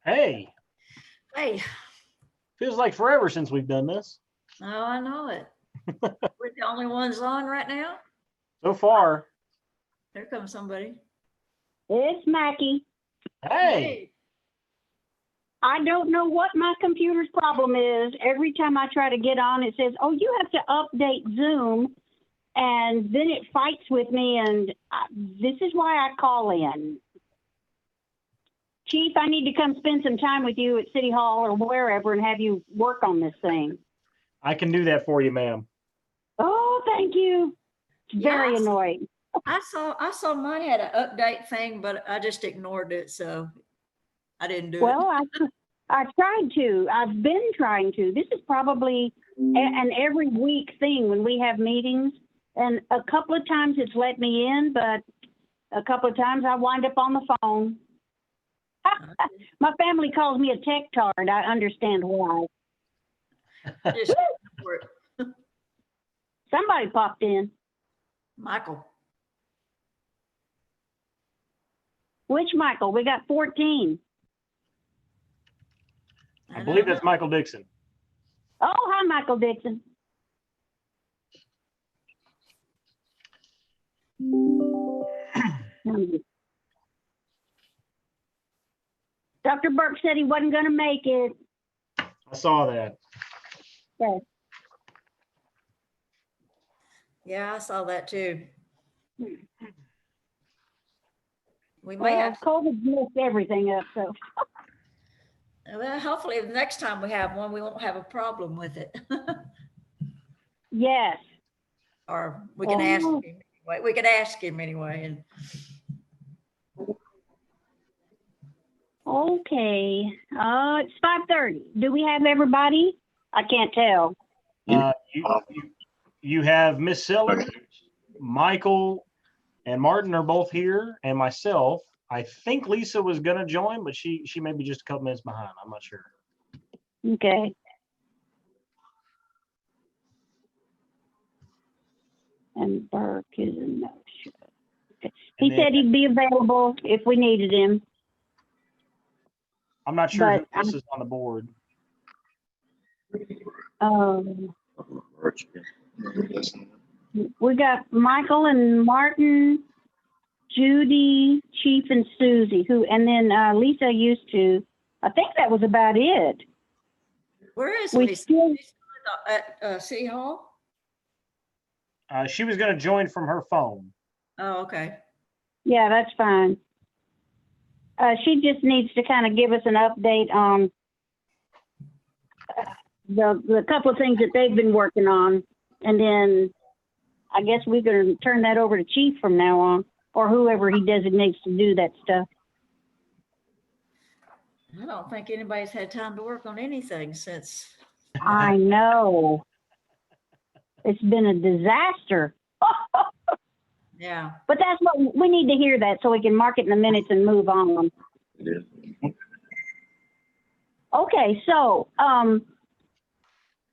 Hey, Hey, feels like forever since we've done this. oh, I know it. We're the only ones on right now. So far. There comes somebody. It's Mackie. Hey. I don't know what my computer's problem is. Every time I try to get on, it says, oh, you have to update Zoom. And then it fights with me. And this is why I call in. Chief, I need to come spend some time with you at City Hall or wherever and have you work on this thing. I can do that for you, ma'am. Oh, thank you. It's very annoying. I saw mine had an update thing, but I just ignored it, so I didn't do it. Well, I tried to. I've been trying to. This is probably an every week thing when we have meetings. And a couple of times it's let me in, but a couple of times I wind up on the phone. My family calls me a tech tard. I understand why. Just ignore it. Somebody popped in. Michael. Which Michael? We got 14. I believe that's Michael Dixon. Oh, hi, Michael Dixon. Dr. Burke said he wasn't going to make it. I saw that. Okay. Yeah, I saw that too. We may have COVID messed everything up, so. Well, hopefully the next time we have one, we won't have a problem with it. Yes. Or we can ask him anyway. We could ask him anyway. And okay. It's 5:30. Do we have everybody? I can't tell. You have Miss Sellers, Michael, and Martin are both here, and myself. I think Lisa was gonna join, but she may be just a couple minutes behind. I'm not sure. Okay. And Burke is a no-show. Okay. And He said then- he'd be available if we needed him. I'm not sure who But else is on the board. We got Michael and Martin, Judy, Chief, and Susie, and then Lisa used to. I think that was about it. Where is We Lisa? still- She's at City Hall? She was going to join from her phone. Oh, okay. Yeah, that's fine. She just needs to kind of give us an update on the couple of things that they've been working on. And then I guess we're going to turn that over to Chief from now on, or whoever he designates to do that stuff. I don't think anybody's had time to work on anything since. I know. It's been a disaster. Yeah. But that's what we need to hear, that so we can mark it in the minutes and move on. Okay, so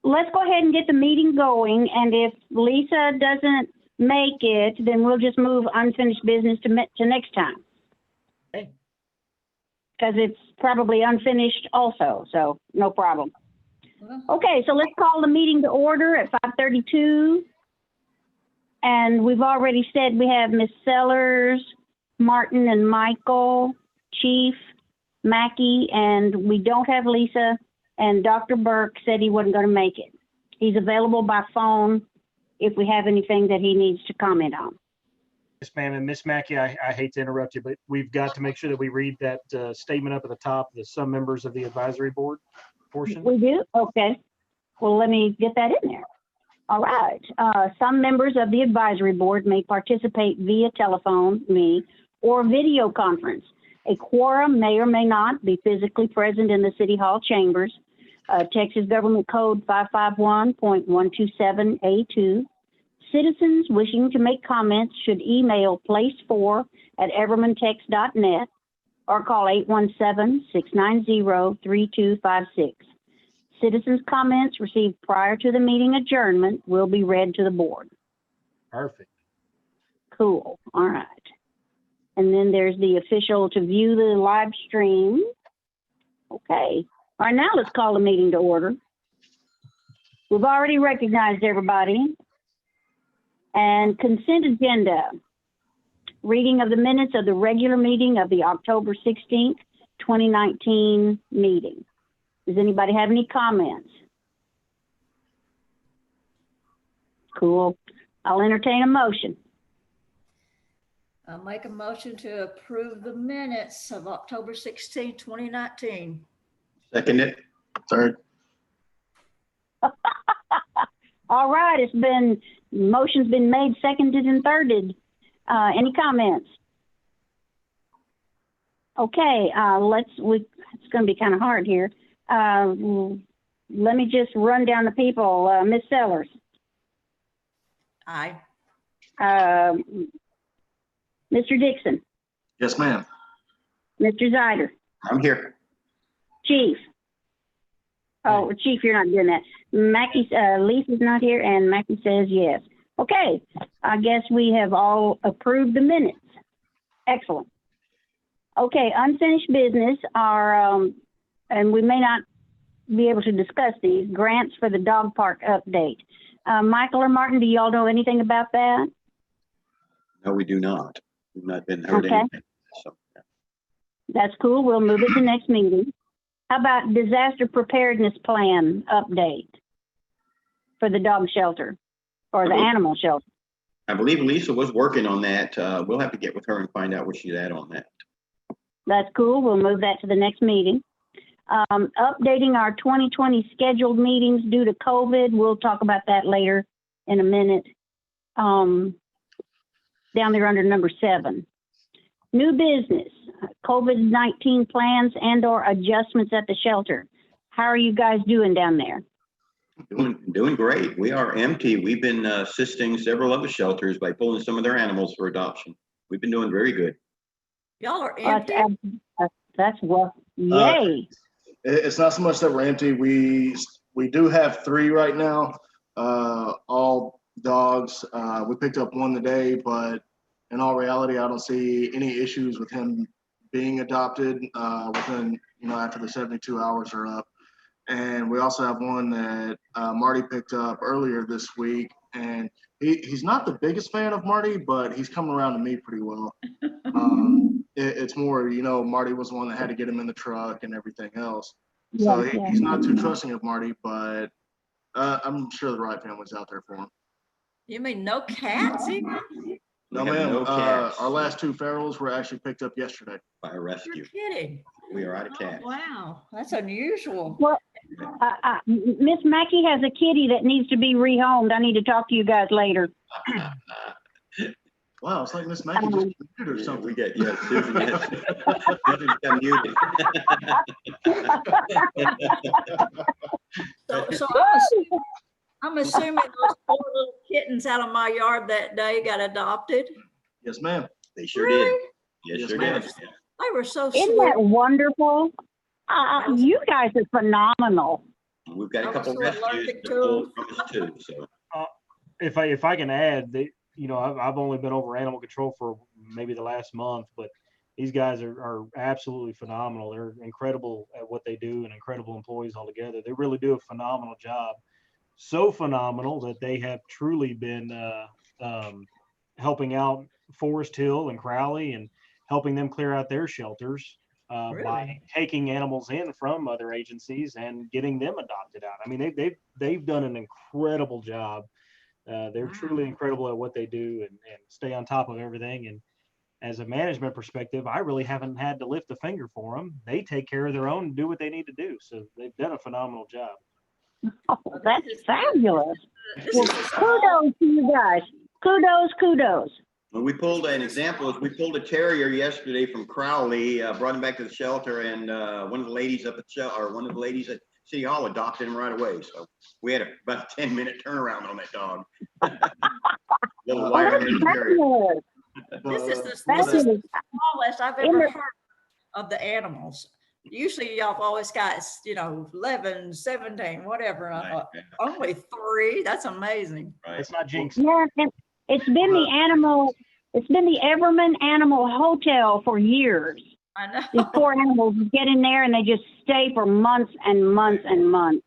let's go ahead and get the meeting going. And if Lisa doesn't make it, then we'll just move unfinished business to next time. Okay. Because it's probably unfinished also, so no problem. Well, Okay, so let's call the meeting to order at 5:32. And we've already said we have Miss Sellers, Martin and Michael, Chief, Mackey, and we don't have Lisa. And Dr. Burke said he wasn't going to make it. He's available by phone if we have anything that he needs to comment on. Yes, ma'am. And Miss Mackey, I hate to interrupt you, but we've got to make sure that we read that statement up at the top, the some members of the advisory board portion. We do? Okay. Well, let me get that in there. All right. Some members of the advisory board may participate via telephone, or video conference. A quorum may or may not be physically present in the City Hall chambers. Texas Government Code 551.127A2. Citizens wishing to make comments should email place4@evermantext.net or call 817-690-3256. Citizens' comments received prior to the meeting adjournment will be read to the board. Perfect. Cool. All right. And then there's the official to view the live stream. Okay. All right, now let's call the meeting to order. We've already recognized everybody. And consent agenda. Reading of the minutes of the regular meeting of the October 16th, 2019 meeting. Does anybody have any comments? Cool. I'll entertain a motion. I'll make a motion to approve the minutes of October 16, 2019. Second it. Third. All right, motion's been made, seconded, and thirded. Any comments? Okay, it's gonna be kind of hard here. Let me just run down the people. Ms. Sellers. Aye. Mr. Dixon. Yes, ma'am. Mr. Zider. I'm here. Chief. Oh, Chief, you're not doing that. Mackey, Lisa's not here, and Mackey says yes. Okay, I guess we have all approved the minutes. Excellent. Okay, unfinished business are, and we may not be able to discuss these, grants for the dog park update. Michael or Martin, do y'all know anything about that? No, we do not. We've not been heard Okay. anything. So, yeah. That's cool. We'll move it to next meeting. How about disaster preparedness plan update for the dog shelter or the animal shelter? I believe Lisa was working on that. We'll have to get with her and find out where she's at on that. That's cool. We'll move that to the next meeting. Updating our 2020 scheduled meetings due to COVID. We'll talk about that later in a minute. Down there under number 7. New business, COVID-19 plans and/or adjustments at the shelter. How are you guys doing down there? Doing great. We are empty. We've been assisting several other shelters by pulling some of their animals for adoption. We've been doing very good. Y'all are empty. That's well, yay. It's not so much that we're empty. We do have 3 right now, all dogs. We picked up one today, but in all reality, I don't see any issues with him being adopted within, after the 72 hours are up. And we also have one that Marty picked up earlier this week. And he's not the biggest fan of Marty, but he's coming around to me pretty well. It's more, Marty was the one that had to get him in the truck and everything else. So he's not too trusting of Marty, but I'm sure the right family's out there for him. You mean no cats even? No, We have ma'am. no cats. Our last 2 ferals were actually picked up yesterday. By a rescue. You're kidding. We are out of Oh, cats. wow, that's unusual. Well, Miss Mackey has a kitty that needs to be rehomed. I need to talk to you guys later. Wow, it's like Miss Mackey just muted or Yeah, something. we get, Susan, yes. Susan got muted. So I'm assuming those 4 little kittens out of my yard that day got adopted. Yes, ma'am. They sure Really? did. Yes, Yes, sure ma'am. did. They were so Isn't sweet. that wonderful? You guys are phenomenal. We've got I a couple was so rescues allergic that to pulled from us too, so. If I can add, I've only been over animal control for maybe the last month, but these guys are absolutely phenomenal. They're incredible at what they do and incredible employees altogether. They really do a phenomenal job. So phenomenal that they have truly been helping out Forest Hill and Crowley and helping them clear out their shelters by Really? taking animals in from other agencies and getting them adopted out. I mean, they've done an incredible job. They're truly incredible at what they do and stay on top of everything. And as a management perspective, I really haven't had to lift a finger for them. They take care of their own and do what they need to do. So they've done a phenomenal job. Oh, that's fabulous. This Well, is the small- kudos to you guys. Kudos. When we pulled an example, is we pulled a terrier yesterday from Crowley, brought him back to the shelter, and one of the ladies up at one of the ladies at City Hall adopted him right away. So we had about a 10-minute turnaround on that dog. Little Oh, wire that's haired terrier. fabulous. This is the Fabulous. smallest I've In ever the- heard of the animals. Usually y'all have always got, 11, 17, whatever. And I Right, thought, yeah, only 3, that's amazing. right. It's not jinx. Yeah, and it's been the Everman Animal Hotel for years. I know. These poor animals get in there and they just stay for months and months and months.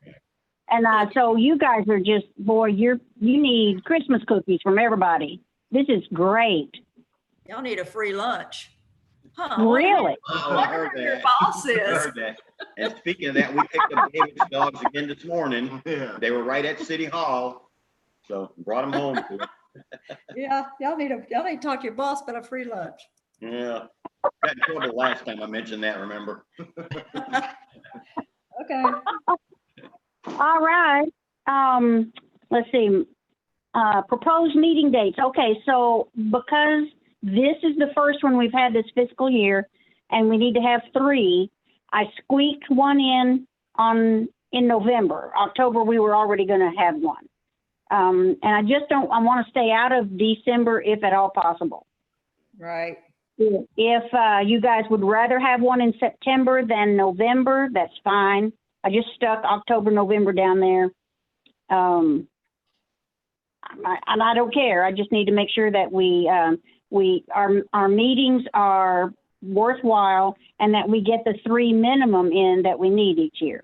And so you guys are just, boy, you need Christmas cookies from everybody. This is great. Y'all need a free lunch. Huh? Really? Oh, I Wonder heard who your that. boss I is. heard that. And speaking of that, we picked up David's dogs again this morning. Yeah. They were right at City Hall. So brought them home. to him. Yeah, y'all need to talk to your boss about a free lunch. Yeah. Got in trouble last time I mentioned that, remember? Okay. All right. Let's see. Proposed meeting dates. Okay, so because this is the first one we've had this fiscal year, and we need to have 3, I squeaked one in November. October, we were already going to have one. And I want to stay out of December if at all possible. Right. If you guys would rather have one in September than November, that's fine. I just stuck October, November down there. And I don't care. I just need to make sure that our meetings are worthwhile and that we get the 3 minimum in that we need each year.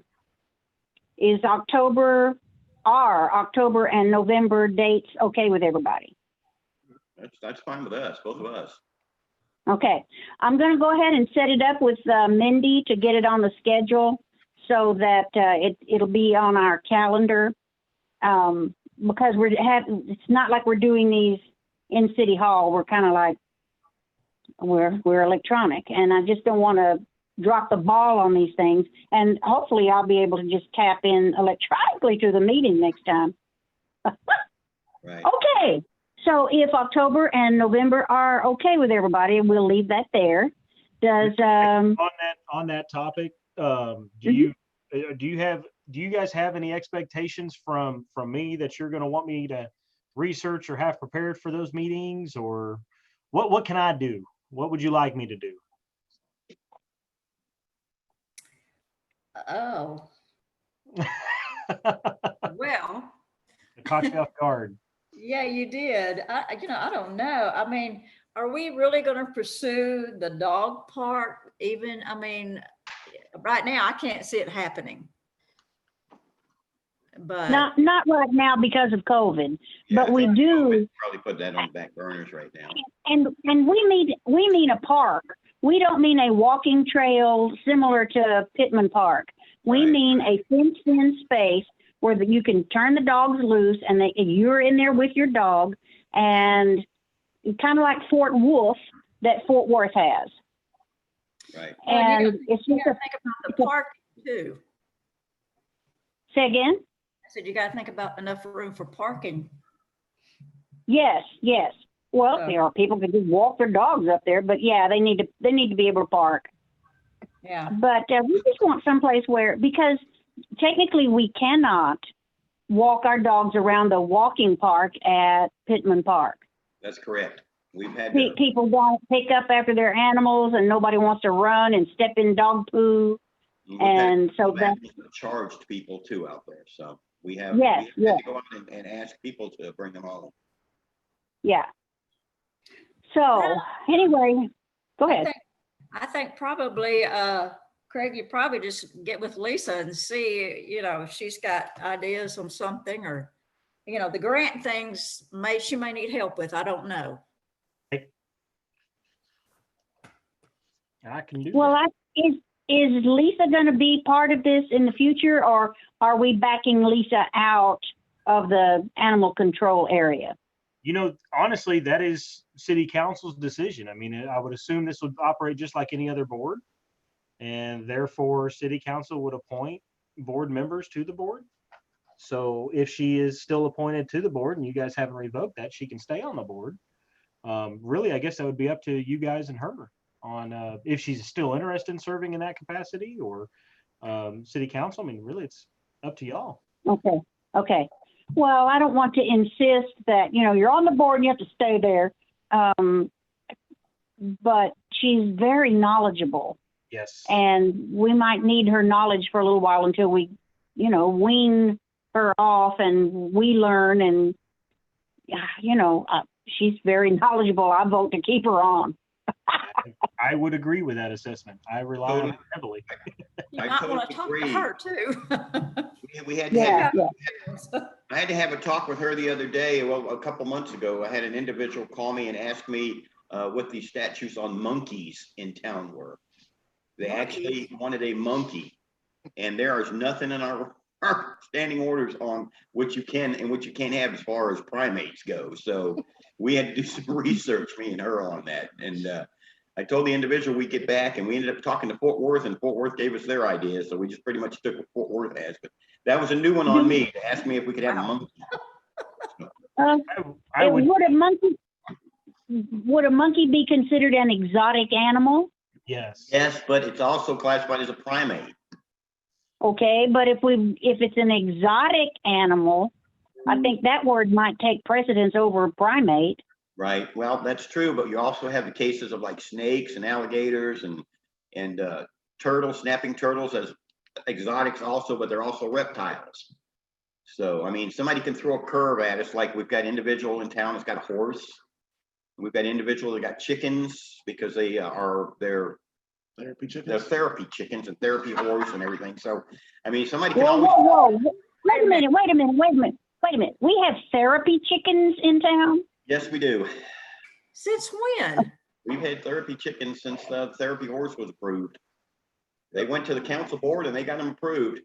Is October and November dates okay with everybody? That's fine with us, both of us. Okay, I'm going to go ahead and set it up with Mindy to get it on the schedule so that it'll be on our calendar. Because it's not like we're doing these in City Hall. We're kind of like we're electronic, and I just don't want to drop the ball on these things. And hopefully, I'll be able to just tap in electronically to the meeting next time. Right. Okay. So if October and November are okay with everybody, we'll leave that there. Does On that topic, do you guys have any expectations from me that you're going to want me to research or have prepared for those meetings, or what can I do? What would you like me to do? Oh, well, Caught you off guard. Yeah, you did. I don't know. I mean, are we really gonna pursue the dog park even? I mean, right now, I can't see it happening. But Not right now because of COVID, Yeah, I but we think do. Probably put that on the back burners right now. And we mean a park. We don't mean a walking trail similar to Pittman Park. We Right. mean a fenced-in space where you can turn the dogs loose and you're in there with your dog, and kind of like Fort Wolf that Fort Worth has. Right. Well, And it's you just gotta think about the park too. say again. I said, you gotta think about enough room for parking. Yes, yes. Well, Yeah. there are people that just walk their dogs up there, but yeah, they need to be able to park. Yeah. But we just want someplace where, because technically we cannot walk our dogs around the walking park at Pittman Park. That's correct. We've had to, People don't pick up after their animals, and nobody wants to run and step in dog poo. we've had And so that, charged people too out there. So we have, Yes, we yes. have to go out and ask people to bring them home. yeah. So anyway, go ahead. I think probably, Craig, you probably just get with Lisa and see, if she's got ideas on something, or, the grant things she may need help with. I don't know. I can do Well, that. is Lisa going to be part of this in the future, or are we backing Lisa out of the animal control area? Honestly, that is city council's decision. I mean, I would assume this would operate just like any other board, and therefore city council would appoint board members to the board. So if she is still appointed to the board and you guys haven't revoked that, she can stay on the board. Really, I guess that would be up to you guys and her on if she's still interested in serving in that capacity, or city council. I mean, really, it's up to y'all. Okay. Okay. Well, I don't want to insist that, you're on the board and you have to stay there. But she's very knowledgeable, Yes. and we might need her knowledge for a little while until we, wean her off and we learn. And, she's very knowledgeable. I vote to keep her on. I would agree with that assessment. I rely on her heavily. You I might want totally to talk agree. to her too. We had to Yeah. I had to have a talk with her the other day. Well, a couple months ago, I had an individual call me and ask me what the statutes on monkeys in town were. They actually wanted a monkey, and there is nothing in our standing orders on what you can and what you can't have as far as primates go. So we had to do some research, me and her, on that. And I told the individual we'd get back, and we ended up talking to Fort Worth, and Fort Worth gave us their ideas. So we just pretty much took what Fort Worth has. But that was a new one on me, to ask me if we could have a monkey. I would. Would a monkey be considered an exotic animal? Yes. Yes, but it's also classified as a primate. Okay, but if it's an exotic animal, I think that word might take precedence over primate. Right. Well, that's true, but you also have the cases of like snakes and alligators and turtles, snapping turtles as exotics also, but they're also reptiles. So, I mean, somebody can throw a curve at us. Like, we've got individual in town that's got a horse. We've got individual that got chickens because they're Therapy they're chickens. therapy chickens and therapy horse and everything. So, I mean, somebody can Whoa, always. whoa, whoa. Wait a minute. We have therapy chickens in town? Yes, we do. Since when? We've had therapy chickens since the therapy horse was approved. They went to the council board and they got them approved.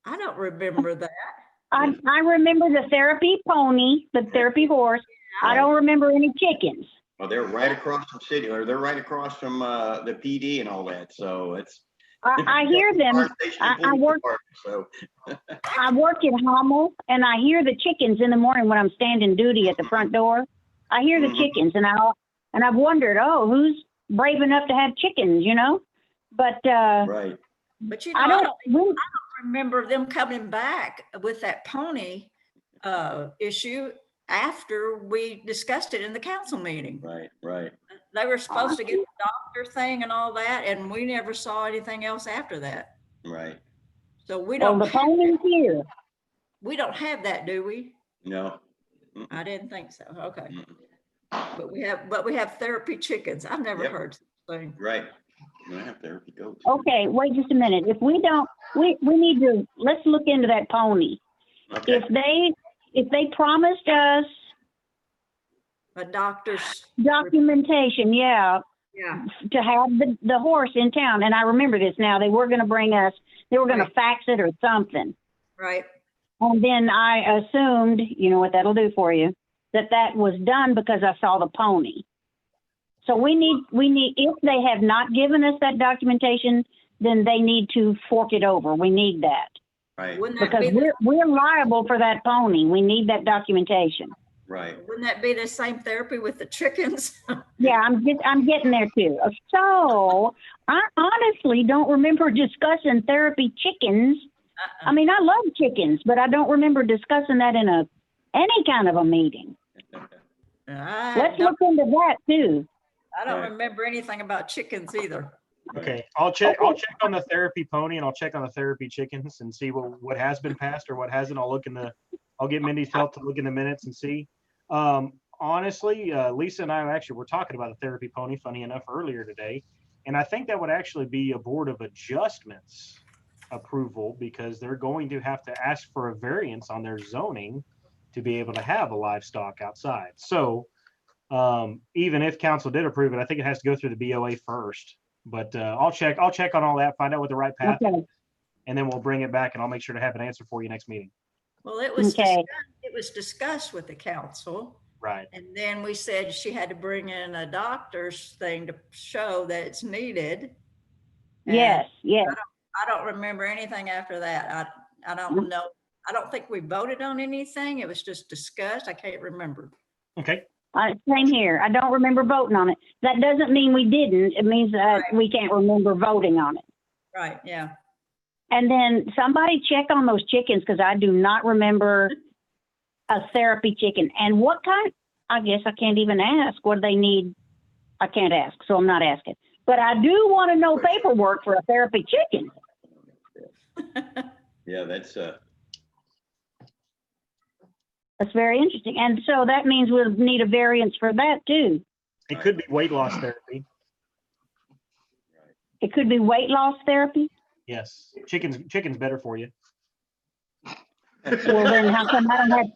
I don't remember that. I remember the therapy pony, the therapy horse. I don't remember any chickens. Well, they're right across from city, or they're right across from the PD and all that. So it's. I hear them. I work in Hummel, and I hear the chickens in the morning when I'm standing duty at the front door. I hear the chickens, and I've wondered, who's brave enough to have chickens, But Right. But I don't remember them coming back with that pony issue after we discussed it in the council meeting. Right. They were supposed to get the doctor thing and all that, and we never saw anything else after that. Right. So we Well, don't. the pony's here. We don't have that, do we? No. I didn't think so. Okay. Mm-mm. But we have therapy chickens. I've never Yep. heard such a thing. Right. You have therapy goats. Okay, wait just a minute. If we don't, we need to, let's look into that pony. Okay. If they promised us A doctor's, documentation, yeah, yeah, to have the horse in town, and I remember this now, they were gonna bring us, they were gonna Right. fax it or something. right. And then I assumed, you know what that'll do for you, that was done because I saw the pony. So we need, if they have not given us that documentation, then they need to fork it over. We need that. Right. Wouldn't that Because be, we're liable for that pony. We need that documentation. Right. wouldn't that be the same therapy with the chickens? Yeah, I'm getting there too. So I honestly don't remember discussing therapy chickens. I mean, I love chickens, but I don't remember discussing that in any kind of a meeting. Let's look into that too. I don't Right. remember anything about chickens either. Okay, I'll check on the therapy pony and I'll check on the therapy chickens and see what has been passed or what hasn't. I'll get Mindy's help to look in the minutes and see. Honestly, Lisa and I actually were talking about a therapy pony, funny enough, earlier today. And I think that would actually be a Board of Adjustments approval because they're going to have to ask for a variance on their zoning to be able to have a livestock outside. So even if council did approve it, I think it has to go through the BOA first. But I'll check on all that, find out what the right path Okay. is, and then we'll bring it back and I'll make sure to have an answer for you next meeting. Well, it was, Okay. it was discussed with the council. Right. And then we said she had to bring in a doctor's thing to show that it's needed. And Yes, yes. I don't remember anything after that. I don't know. I don't think we voted on anything. It was just discussed. I can't remember. Okay. Same here. I don't remember voting on it. That doesn't mean we didn't. It means that Right. we can't remember voting on it. Right, yeah. And then somebody check on those chickens because I do not remember a therapy chicken. And what kind? I guess I can't even ask. What do they need? I can't ask, so I'm not asking. But I do want to know paperwork for a therapy chicken. Yeah, that's That's very interesting. And so that means we'll need a variance for that too. It could be weight loss therapy. It could be weight loss therapy. Yes. Chicken's better for you. Well, then how come I don't have?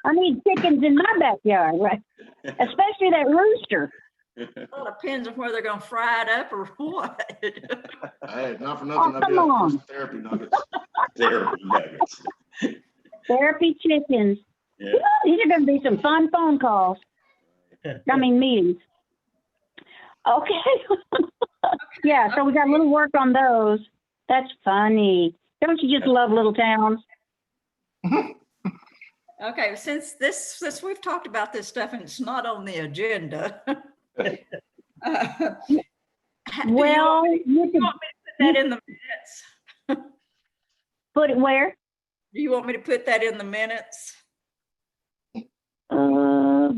I need chickens in my backyard, right? Especially that rooster. Well, it depends on whether they're gonna fry it up or what. Hey, not for nothing. Oh, I did come on. some therapy nuggets. therapy nuggets. Therapy chickens. Yeah. These are going to be some fun phone calls. I mean, meetings. Okay. Yeah, so we got a little work on those. That's funny. Don't you just love little towns? Okay, since we've talked about this stuff and it's not on the agenda. Do you Well, want you me could to put that in the minutes? put it where? Do you want me to put that in the minutes?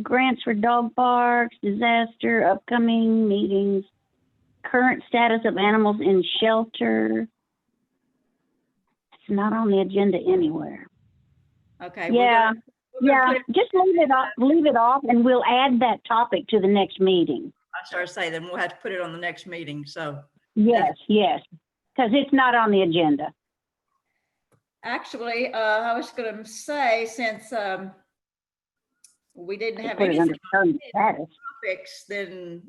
Grants for dog parks, disaster, upcoming meetings, current status of animals in shelter. It's not on the agenda anywhere. Okay. Yeah, we're gonna yeah. put it- Just leave it off, and we'll add that topic to the next meeting. I started saying, then we'll have to put it on the next meeting, so. Yes, because it's not on the agenda. Actually, I was gonna say, since we didn't have Put it under anything current status. topics, then,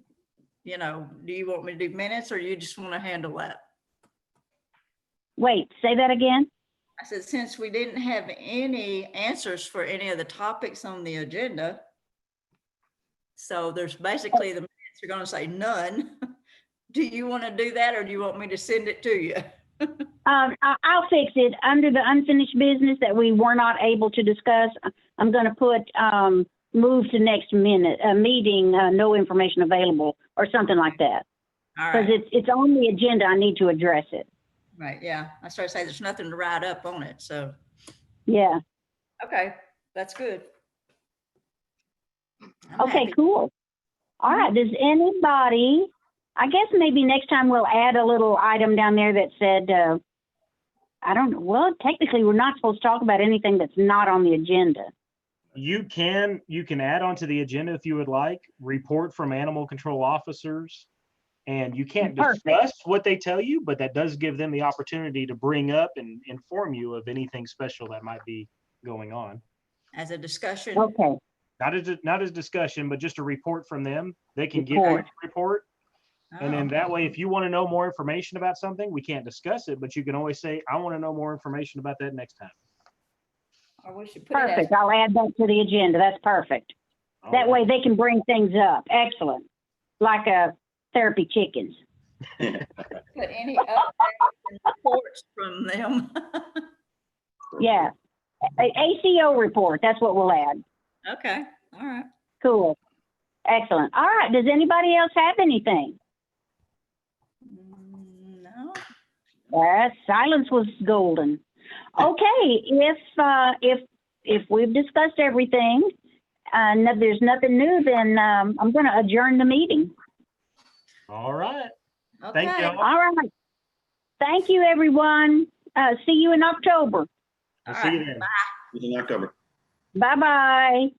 do you want me to do minutes or you just want to handle that? Wait, say that again? I said, since we didn't have any answers for any of the topics on the agenda, so there's basically the minutes are gonna say none. Do you want to do that or do you want me to send it to you? I'll fix it. Under the unfinished business that we were not able to discuss, I'm going to put move to next meeting, no information available or something like that. All Because right, it's on the agenda, I need to address it. right, yeah. I started saying there's nothing to write up on it, so, Yeah. okay, that's good. I'm Okay, happy. cool. All right. Does anybody, I guess maybe next time we'll add a little item down there that said, I don't know. Well, technically, we're not supposed to talk about anything that's not on the agenda. You can add onto the agenda if you would like, report from animal control officers. And you can't Perfect. discuss what they tell you, but that does give them the opportunity to bring up and inform you of anything special that might be going on. As a discussion? Okay, Not as discussion, but just a report from them. They can give you Report. a report. And then Oh, that way, if you want to know more information about something, we can't discuss it, but you can always say, I want to know more information about that next time. or we should put it as, perfect. I'll add that to the agenda. That's perfect. That way they can bring things up. Excellent. Like therapy chickens. put any updates and reports from them. Yeah. ACO report, that's what we'll add. Okay, all right. Cool. Excellent. All right, does anybody else have anything? No, Silence was golden. Okay, if we've discussed everything and there's nothing new, then I'm going to adjourn the meeting. All right. okay. Thank you. All right. Thank you, everyone. See you in October. We'll All see you right, then. bye. In October. Bye-bye.